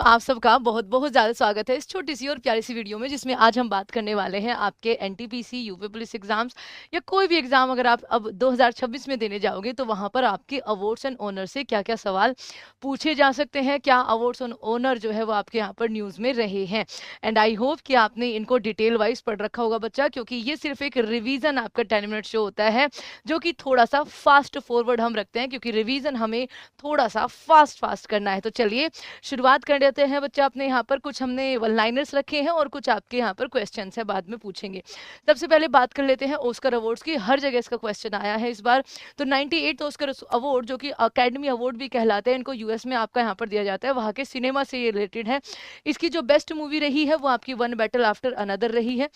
आप सबका बहुत-बहुत ज़्यादा स्वागत है इस छोटी-सी और प्यारी-सी वीडियो में, जिसमें आज हम बात करने वाले हैं आपके एनटीपीसी, यूपी पुलिस एग्ज़ाम्स या कोई भी एग्ज़ाम अगर आप अब 2026 में देने जाओगे, तो वहाँ पर आपके अवार्ड्स एंड ऑनर से क्या-क्या सवाल पूछे जा सकते हैं, क्या अवार्ड्स एंड ऑनर जो है वो आपके यहाँ पर न्यूज़ में रहे हैं। एंड आई होप कि आपने इनको डिटेल वाइज़ पढ़ रखा होगा बच्चा, क्योंकि ये सिर्फ़ एक रिवीज़न आपका 10 मिनट शो होता है, जो कि थोड़ा-सा फ़ास्ट फॉरवर्ड हम रखते हैं, क्योंकि रिवीज़न हमें थोड़ा-सा फ़ास्ट करना है। तो चलिए शुरुआत कर देते हैं बच्चा। अपने यहाँ पर कुछ हमने वन लाइनर्स रखे हैं और कुछ आपके यहाँ पर क्वेश्चंस हैं, बाद में पूछेंगे। सबसे पहले बात कर लेते हैं ऑस्कर अवार्ड्स की। हर जगह इसका क्वेश्चन आया है इस बार। तो 98 ऑस्कर अवार्ड, जो कि अकेडमी अवार्ड भी कहलाते हैं, इनको यूएस में आपका यहाँ पर दिया जाता है, वहाँ के सिनेमा से ये रिलेटेड है। इसकी जो बेस्ट मूवी रही है वो आपकी वन बैटल आफ्टर अनदर रही है।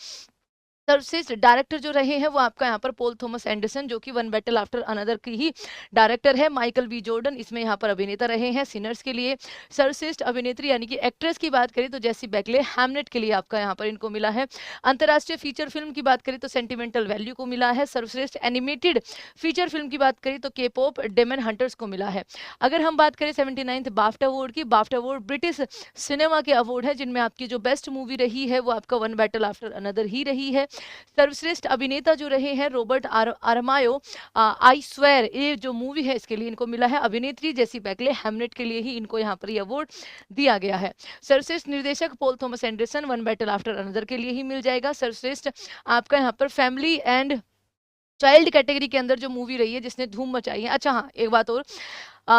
सर्वश्रेष्ठ डायरेक्टर जो रहे हैं वो आपका यहाँ पर पॉल थॉमस एंडरसन, जो कि वन बैटल आफ्टर अनदर की ही डायरेक्टर है। माइकल बी जॉर्डन इसमें यहाँ पर अभिनेता रहे हैं सिनर्स के लिए। सर्वश्रेष्ठ अभिनेत्री यानी कि एक्ट्रेस की बात करें तो जेसी बैकले हैमलेट के लिए आपका यहाँ पर इनको मिला है। अंतर्राष्ट्रीय फीचर फिल्म की बात करें तो सेंटिमेंटल वैल्यू को मिला है। सर्वश्रेष्ठ एनिमेटेड फीचर फिल्म की बात करें तो के पॉप डेमन हंटर्स को मिला है। अगर हम बात करें 79th बाफ्टा अवार्ड की, बाफ्टा अवार्ड ब्रिटिश सिनेमा के अवार्ड है, जिनमें आपकी जो बेस्ट मूवी रही है वो आपका वन बैटल आफ्टर अनदर ही रही है। सर्वश्रेष्ठ अभिनेता जो रहे हैं रॉबर्ट आरमायो, आई स्वेयर ये जो मूवी है इसके लिए इनको मिला है। अभिनेत्री जेसी बैकले हैमलेट के लिए ही इनको यहाँ पर ये अवार्ड दिया गया है। सर्वश्रेष्ठ निर्देशक Paul Thomas Anderson one battle after another के लिए ही मिल जाएगा। सर्वश्रेष्ठ आपका यहाँ पर फैमिली एंड चाइल्ड कैटेगरी के अंदर जो मूवी रही है जिसने धूम मचाई है। अच्छा हाँ, एक बात और,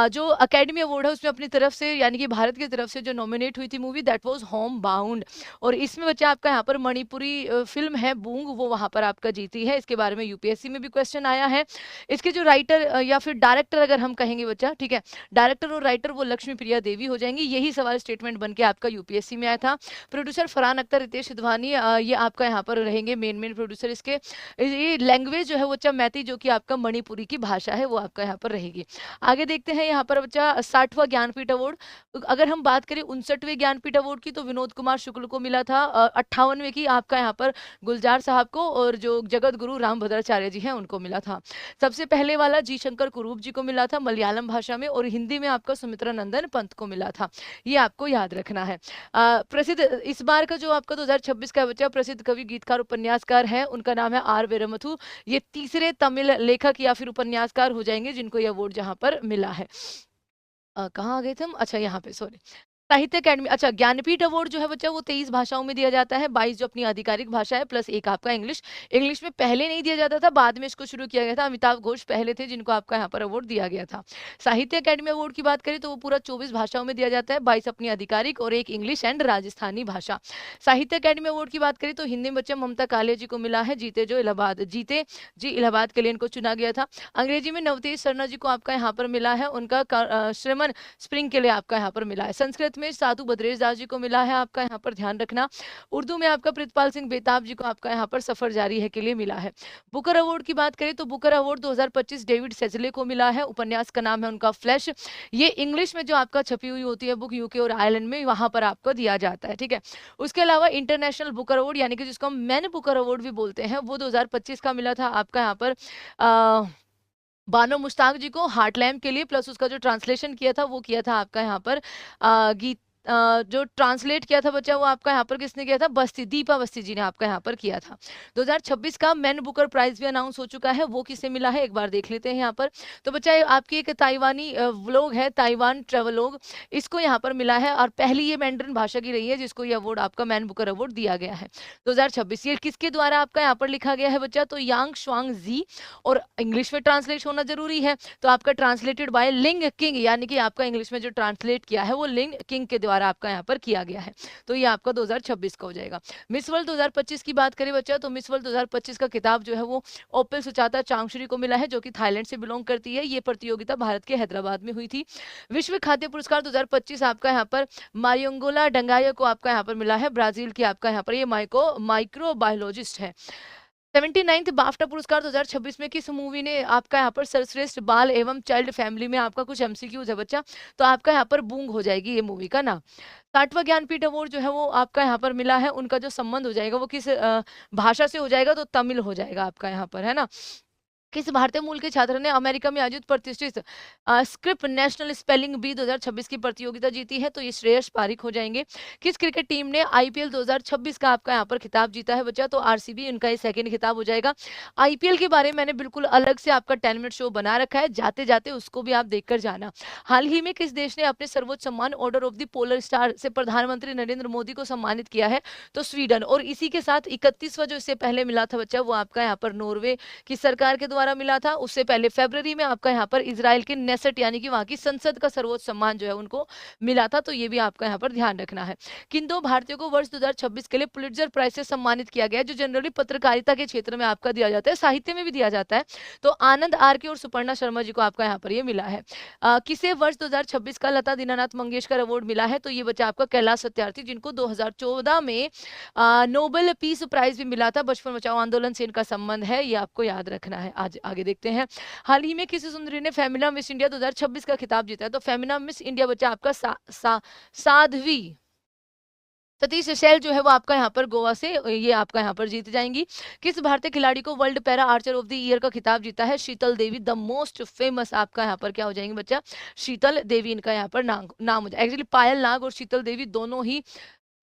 जो अकेडमी अवार्ड है उसमें अपनी तरफ से यानी कि भारत की तरफ से जो नॉमिनेट हुई थी movie, that was home bound. और इसमें बच्चा आपका यहाँ पर मणिपुरी फिल्म है बूंग, वो वहाँ पर आपका जीती है। इसके बारे में यूपीएससी में भी क्वेश्चन आया है। इसके जो राइटर या फिर डायरेक्टर अगर हम कहेंगे बच्चा, ठीक है, डायरेक्टर और राइटर वो लक्ष्मी प्रिया देवी हो जाएंगी। यही सवाल स्टेटमेंट बन के आपका यूपीएससी में आया था। प्रोड्यूसर फरहान अख्तर, रितेश सिधवानी, ये आपका यहाँ पर रहेंगे मेन प्रोड्यूसर इसके। ये लैंग्वेज जो है वो बच्चा मैती, जो कि आपका मणिपुरी की भाषा है, वो आपका यहाँ पर रहेगी। आगे देखते हैं यहाँ पर बच्चा 60वां ज्ञानपीठ अवार्ड। अगर हम बात करें 59वें ज्ञानपीठ अवार्ड की, तो विनोद कुमार शुक्ल को मिला था। 58वें की आपका यहाँ पर गुलजार साहब को, और जो जगत गुरु रामभद्राचार्य जी हैं उनको मिला था। सबसे पहले वाला जी शंकर कुरूप जी को मिला था मलयालम भाषा में, और हिंदी में आपका सुमित्रा नंदन पंत को मिला था। ये आपको याद रखना है। प्रसिद्ध इस बार का जो आपका 2026 का बच्चा प्रसिद्ध कवि गीतकार उपन्यासकार है, उनका नाम है आर वीरमथु। ये तीसरे तमिल लेखक या फिर उपन्यासकार हो जाएंगे जिनको ये अवार्ड जहां पर मिला है। कहाँ आ गए थे हम? अच्छा, यहाँ पे, सॉरी। साहित्य अकेडमी, अच्छा, ज्ञानपीठ अवार्ड जो है बच्चा वो 23 भाषाओं में दिया जाता है। 22 जो अपनी आधिकारिक भाषा है, प्लस एक आपका इंग्लिश। इंग्लिश में पहले नहीं दिया जाता था, बाद में इसको शुरू किया गया था। अमिताभ घोष पहले थे जिनको आपका यहाँ पर अवार्ड दिया गया था। साहित्य अकेडमी अवार्ड की बात करें तो वो पूरा 24 भाषाओं में दिया जाता है, 22 अपनी आधिकारिक और एक इंग्लिश एंड राजस्थानी भाषा। साहित्य अकेडमी अवार्ड की बात करें तो हिंदी में बच्चा ममता कालिया जी को मिला है, जीते जी इलाहाबाद के लिए इनको चुना गया था। अंग्रेजी में नवतेज सरना जी को आपका यहाँ पर मिला है, उनका श्रीमन स्प्रिंग के लिए आपका यहाँ पर मिला है। संस्कृत में साधु बद्रेश दास जी को मिला है, आपका यहाँ पर ध्यान रखना। उर्दू में आपका प्रितपाल सिंह बेताब जी को आपका यहाँ पर सफर जारी है के लिए मिला है। बुकर अवार्ड की बात करें तो बुकर अवार्ड 2025 डेविड सेजले को मिला है। उपन्यास का नाम है उनका फ्लैश। ये इंग्लिश में जो आपका छपी हुई होती है बुक, यूके और आयरलैंड में, वहां पर आपको दिया जाता है, ठीक है। उसके अलावा इंटरनेशनल बुकर अवार्ड यानी कि जिसको हम मैन बुकर अवार्ड भी बोलते हैं, वो 2025 का मिला था आपका यहाँ पर बानो मुश्ताक जी को, हार्टलैम्प के लिए, प्लस उसका जो ट्रांसलेशन किया था वो किया था आपका यहाँ पर गीत, जो ट्रांसलेट किया था बच्चा वो आपका यहाँ पर किसने किया था? दीपा बस्ती जी ने आपका यहाँ पर किया था। 2026 का मैन बुकर प्राइज भी अनाउंस हो चुका है, वो किसे मिला है एक बार देख लेते हैं यहाँ पर। तो बच्चा आपकी एक ताइवानी व्लॉग है, ताइवान ट्रेवलॉग, इसको यहाँ पर मिला है, और पहली ये मैंड्रिन भाषा की रही है जिसको ये अवार्ड आपका मैन बुकर अवार्ड दिया गया है 2026। ये किसके द्वारा आपका यहाँ पर लिखा गया है बच्चा? तो यांग श्वांग जी, और इंग्लिश में ट्रांसलेट होना जरूरी है, तो आपका ट्रांसलेटेड बाय लिंग किंग, यानी कि आपका इंग्लिश में जो ट्रांसलेट किया है वो लिंग किंग के द्वारा आपका यहाँ पर किया गया है। तो ये आपका 2026 का हो जाएगा। मिस वर्ल्ड 2025 की बात करें बच्चा, तो मिस वर्ल्ड 2025 का खिताब जो है वो ओपिल सुचाता चांगशुरी को मिला है, जो कि थाईलैंड से बिलोंग करती है। ये प्रतियोगिता भारत के हैदराबाद में हुई थी। विश्व खाद्य पुरस्कार 2025 आपका यहाँ पर मारियोंगोला डंगाया को आपका यहाँ पर मिला है, ब्राजील की आपका यहाँ पर ये माइक्रोबायोलॉजिस्ट है। 79th बाफ्टा पुरस्कार 2026 में किस मूवी ने आपका यहाँ पर सर्वश्रेष्ठ बाल एवं चाइल्ड फैमिली में, आपका कुछ एमसीक्यूज है बच्चा, तो आपका यहाँ पर बूंग हो जाएगी ये मूवी का नाम। 60वां ज्ञानपीठ अवार्ड जो है वो आपका यहाँ पर मिला है, उनका जो संबंध हो जाएगा वो किस भाषा से हो जाएगा? तो तमिल हो जाएगा आपका यहाँ पर, है ना। किस भारतीय मूल के छात्र ने अमेरिका में आयोजित प्रतिष्ठित स्क्रिप नेशनल स्पेलिंग बी 2026 की प्रतियोगिता जीती है? तो ये श्रेयस पारिक हो जाएंगे। किस क्रिकेट टीम ने आईपीएल 2026 का आपका यहाँ पर खिताब जीता है बच्चा? तो आरसीबी, उनका ये सेकंड खिताब हो जाएगा। आईपीएल के बारे में मैंने बिल्कुल अलग से आपका 10 मिनट शो बना रखा है, जाते जाते उसको भी आप देखकर जाना। हाल ही में किस देश ने अपने सर्वोच्च सम्मान order of the polar star से प्रधानमंत्री नरेंद्र मोदी को सम्मानित किया है? तो स्वीडन। और इसी के साथ 31वां जो इससे पहले मिला था बच्चा, वो आपका यहाँ पर नॉर्वे की सरकार के द्वारा मिला था। उससे पहले फरवरी में आपका यहाँ पर इजराइल के नेसेट यानी कि वहां की संसद का सर्वोच्च सम्मान जो है उनको मिला था। तो ये भी आपका यहाँ पर ध्यान रखना है। किन दो भारतीयों को वर्ष 2026 के लिए पुलित्जर प्राइज से सम्मानित किया गया, जो जनरली पत्रकारिता के क्षेत्र में आपका दिया जाता है, साहित्य में भी दिया जाता है। तो आनंद आर के और सुपर्णा शर्मा जी को आपका यहाँ पर ये मिला है। किसे वर्ष 2026 का लता दीनानाथ मंगेशकर अवार्ड मिला है? तो ये बच्चा आपका कैलाश सत्यार्थी, जिनको 2014 में नोबेल पीस प्राइज भी मिला था। बचपन बचाओ आंदोलन से इनका संबंध है, ये आपको याद रखना है। आज आगे देखते हैं। हाल ही में किसी सुंदरी ने फेमिना मिस इंडिया 2026 का खिताब जीता है? तो फेमिना मिस इंडिया बच्चा आपका साध्वी सतीश शैल जो है वो आपका यहाँ पर गोवा से ये आपका यहाँ पर जीत जाएंगी। किस भारतीय खिलाड़ी को world para Archer of the year का खिताब जीता है? शीतल देवी, द मोस्ट फेमस आपका यहाँ पर क्या हो जाएंगे बच्चा? शीतल देवी इनका यहाँ पर नाम हो जाए। एक्चुअली पायल नाग और शीतल देवी दोनों ही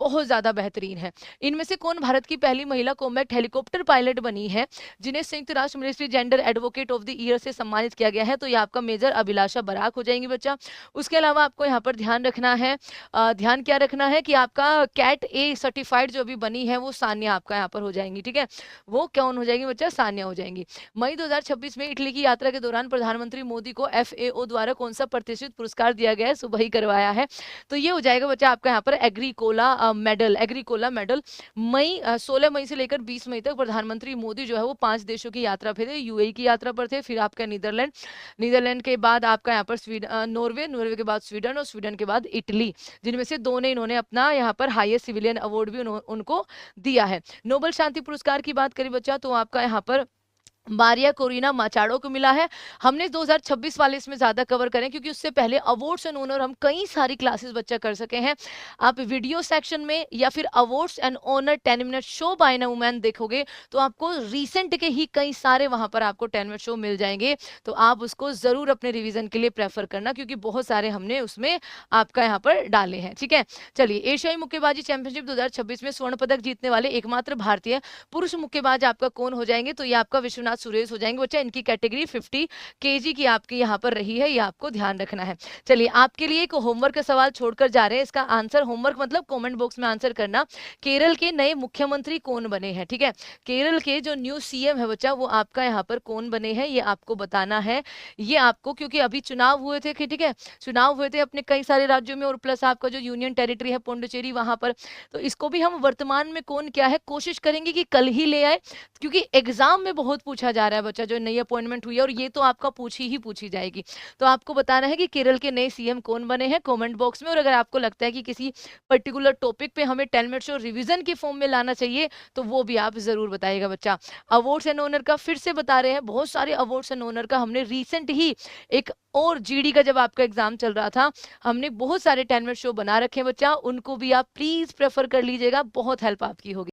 बहुत ज्यादा बेहतरीन है। इनमें से कौन भारत की पहली महिला कॉम्बैट हेलीकॉप्टर पायलट बनी है, जिन्हें संयुक्त राष्ट्र ministry gender advocate of the year से सम्मानित किया गया है? तो ये आपका मेजर अभिलाषा बराक हो जाएंगी बच्चा। उसके अलावा आपको यहाँ पर ध्यान रखना है, ध्यान क्या रखना है कि आपका कैट ए सर्टिफाइड जो अभी बनी है वो सान्या आपका यहाँ पर हो जाएंगी। ठीक है, वो कौन हो जाएंगी बच्चा? सान्या हो जाएंगी। मई 2026 में इटली की यात्रा के दौरान प्रधानमंत्री मोदी को FAO द्वारा कौन सा प्रतिष्ठित पुरस्कार दिया गया है? सुबह ही करवाया है। तो ये हो जाएगा बच्चा आपका यहाँ पर एग्रीकोला मेडल। 16 मई से लेकर 20 मई तक प्रधानमंत्री मोदी जो है वो 5 देशों की यात्रा पे थे। यूएई की यात्रा पर थे, फिर आपका नीदरलैंड के बाद आपका यहाँ पर नॉर्वे के बाद स्वीडन और स्वीडन के बाद इटली, जिनमें से 2 ने इन्होंने अपना यहाँ पर हाईएस्ट सिविलियन अवार्ड भी उनको दिया है। नोबेल शांति पुरस्कार की बात करें बच्चा, तो आपका यहाँ पर मारिया कोरिना माचाडो को मिला है। हमने 2026 वाले इसमें ज्यादा कवर करें, क्योंकि उससे पहले अवार्ड्स एंड ऑनर हम कई सारी क्लासेस बच्चा कर सके हैं। आप वीडियो सेक्शन में या फिर awards and honour 10 minute show by ना वुमेन देखोगे तो आपको रीसेंट के ही कई सारे वहां पर आपको 10 मिनट शो मिल जाएंगे। तो आप उसको जरूर अपने रिवीजन के लिए प्रेफर करना, क्योंकि बहुत सारे हमने उसमें आपका यहाँ पर डाले हैं। ठीक है, चलिए। एशियाई मुक्केबाजी चैंपियनशिप 2026 में स्वर्ण पदक जीतने वाले एकमात्र भारतीय पुरुष मुक्केबाज आपका कौन हो जाएंगे? तो ये आपका विश्वनाथ सुरेश हो जाएंगे बच्चा। इनकी कैटेगरी 50 केजी की आपकी यहाँ पर रही है, ये आपको ध्यान रखना है। चलिए, आपके लिए एक होमवर्क का सवाल छोड़कर जा रहे हैं। इसका आंसर, होमवर्क मतलब कमेंट बॉक्स में आंसर करना। केरल के नए मुख्यमंत्री कौन बने हैं? ठीक है, केरल के जो न्यू सीएम है बच्चा, वो आपका यहाँ पर कौन बने हैं ये आपको बताना है। ये आपको, क्योंकि अभी चुनाव हुए थे, ठीक है, चुनाव हुए थे अपने कई सारे राज्यों में, और प्लस आपका जो यूनियन टेरिटरी है पुडुचेरी वहां पर, तो इसको भी हम वर्तमान में कौन क्या है कोशिश करेंगे कि कल ही ले आए, क्योंकि एग्जाम में बहुत पूछा जा रहा है बच्चा, जो नई अपॉइंटमेंट हुई है, और ये तो आपका पूछी जाएगी। तो आपको बताना है कि केरल के नए सीएम कौन बने हैं कमेंट बॉक्स में। और अगर आपको लगता है कि किसी पर्टिकुलर टॉपिक पे हमें 10 मिनट शो रिवीजन की फॉर्म में लाना चाहिए, तो वो भी आप जरूर बताइएगा बच्चा। अवार्ड्स एंड ऑनर का फिर से बता रहे हैं, बहुत सारे अवार्ड्स एंड ऑनर का हमने रिसेंट ही एक, और जीडी का जब आपका एग्जाम चल रहा था, हमने बहुत सारे 10 मिनट शो बना रखे हैं बच्चा, उनको भी आप प्लीज प्रेफर कर लीजिएगा, बहुत हेल्प आपकी होगी।